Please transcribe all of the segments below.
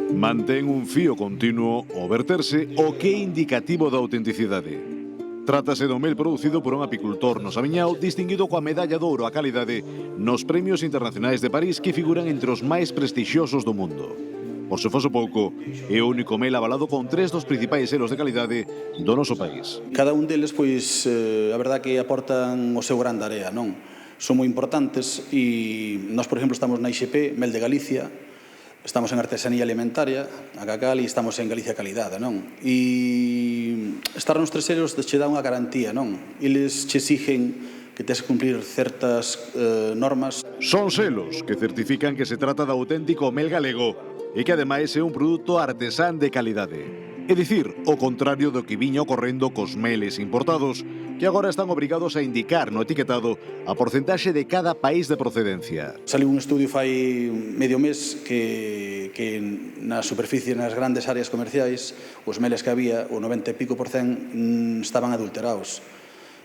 Mantén un fío continuo ao verterse o que é indicativo da autenticidade. Trátase do mel producido por un apicultor no Sabiñao distinguido coa medalla de ouro á calidade nos premios internacionais de París que figuran entre os máis prestixiosos do mundo. Por se fose pouco, é o único mel avalado con 3 dos principais selos de calidade do noso país. Cada un deles, pois, a verdad que aportan o seu grande area, non? Son moi importantes e nós, por exemplo, estamos na IXP, Mel de Galicia, estamos en artesanía alimentaria, a Cacal, e estamos en Galicia Calidade, non? E estar nos tres selos che dá unha garantía, non? Eles che exigen que tes que cumplir certas normas. Son selos que certifican que se trata de auténtico mel galego e que ademais é un produto artesán de calidade. É dicir, o contrario do que viña ocorrendo cos meles importados, que agora están obrigados a indicar no etiquetado a porcentaxe de cada país de procedencia. Saliu un estudio fai medio mes que na superficie, nas grandes áreas comerciais, os meles que había, o 90 e pico por cen, estaban adulterados.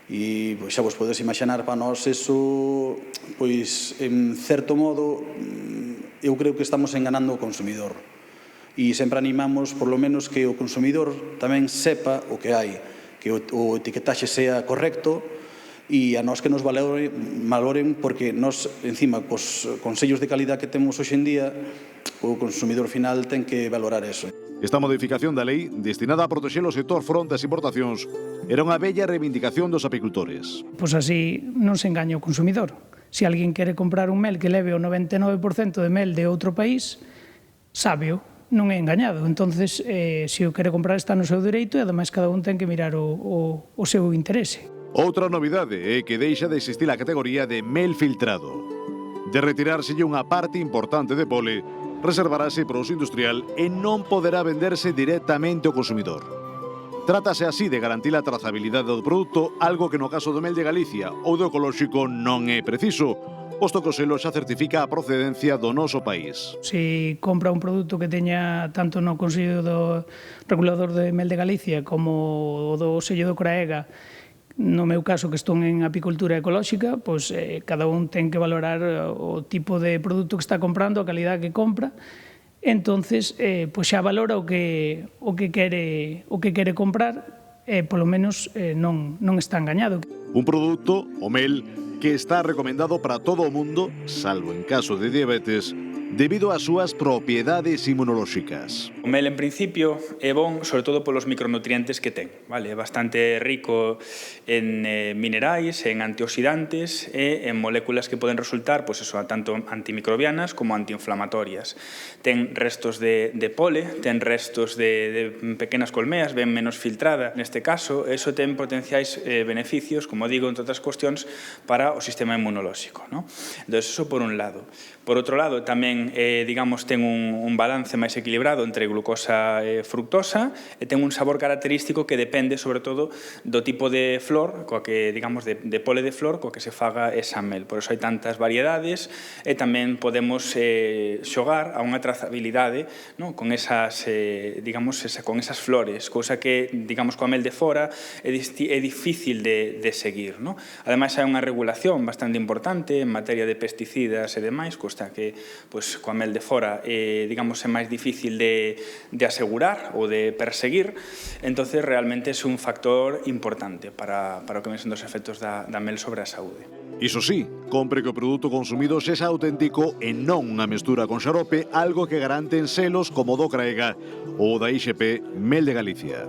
E pois, xa vos podes imaginar, para nós eso, pois, en certo modo, eu creo que estamos enganando o consumidor. E sempre animamos, por lo menos, que o consumidor tamén sepa o que hai, que o etiquetaxe sea correcto e a nós que nos valoren, porque nós, encima, cos consellos de calidad que temos hoxe en día, o consumidor final ten que valorar eso. Esta modificación da lei, destinada a protexer o sector fronte ás importacións, era unha bella reivindicación dos apicultores. Pois así non se engaña o consumidor. Se alguén quere comprar un mel que leve o 99% de mel de outro país, sábeo, non é engañado. Entonces, se o quere comprar está no seu dereito e, ademais, cada un ten que mirar o seu interese. Outra novidade é que deixa de existir a categoría de mel filtrado. De retirárselle unha parte importante de pole, reservarase para uso industrial e non poderá venderse directamente ao consumidor. Trátase así de garantir a trazabilidade do produto, algo que no caso do mel de Galicia ou do ecolóxico non é preciso, posto que o selo xa certifica a procedencia do noso país. Se compra un produto que teña tanto no Consello do Regulador de Mel de Galicia como o do sello do CRAEGA, no meu caso que estou en apicultura ecolóxica, pois cada un ten que valorar o tipo de produto que está comprando, a calidad que compra. Entonces, pois xa valora o que quere comprar e polo menos non está engañado. Un produto, o mel, que está recomendado para todo o mundo, salvo en caso de diabetes, debido ás súas propiedades inmunolóxicas. O mel, en principio, é bon, sobre todo polos micronutrientes que ten. Vale? É bastante rico en minerais, en antioxidantes e en moléculas que poden resultar pois eso, tanto antimicrobianas como antiinflamatorias. Ten restos de pole, ten restos de pequenas colmeas, ben menos filtrada neste caso, e iso ten potenciais beneficios, como digo, entre outras cuestións, para o sistema inmunolóxico. ¿No? Entón, iso por un lado. Por outro lado, tamén, digamos, ten un balance máis equilibrado entre glucosa e fructosa e ten un sabor característico que depende, sobre todo, do tipo de flor, coa que, digamos, de pole de flor, coa que se faga esa mel. Por iso hai tantas variedades e tamén podemos xogar a unha trazabilidade, ¿no? Con esas, digamos, con esas flores, cousa que, digamos, coa mel de fora é difícil de seguir, ¿no? Ademais, hai unha regulación bastante importante en materia de pesticidas e demais, custa que, pois, coa mel de fora, digamos, é máis difícil de asegurar ou de perseguir, entonces realmente é un factor importante para o que ven sendo os efectos da mel sobre a saúde. Iso sí, compre que o produto consumido sexa auténtico e non unha mestura con xarope, algo que garanten selos como do CRAEGA ou da IXP Mel de Galicia.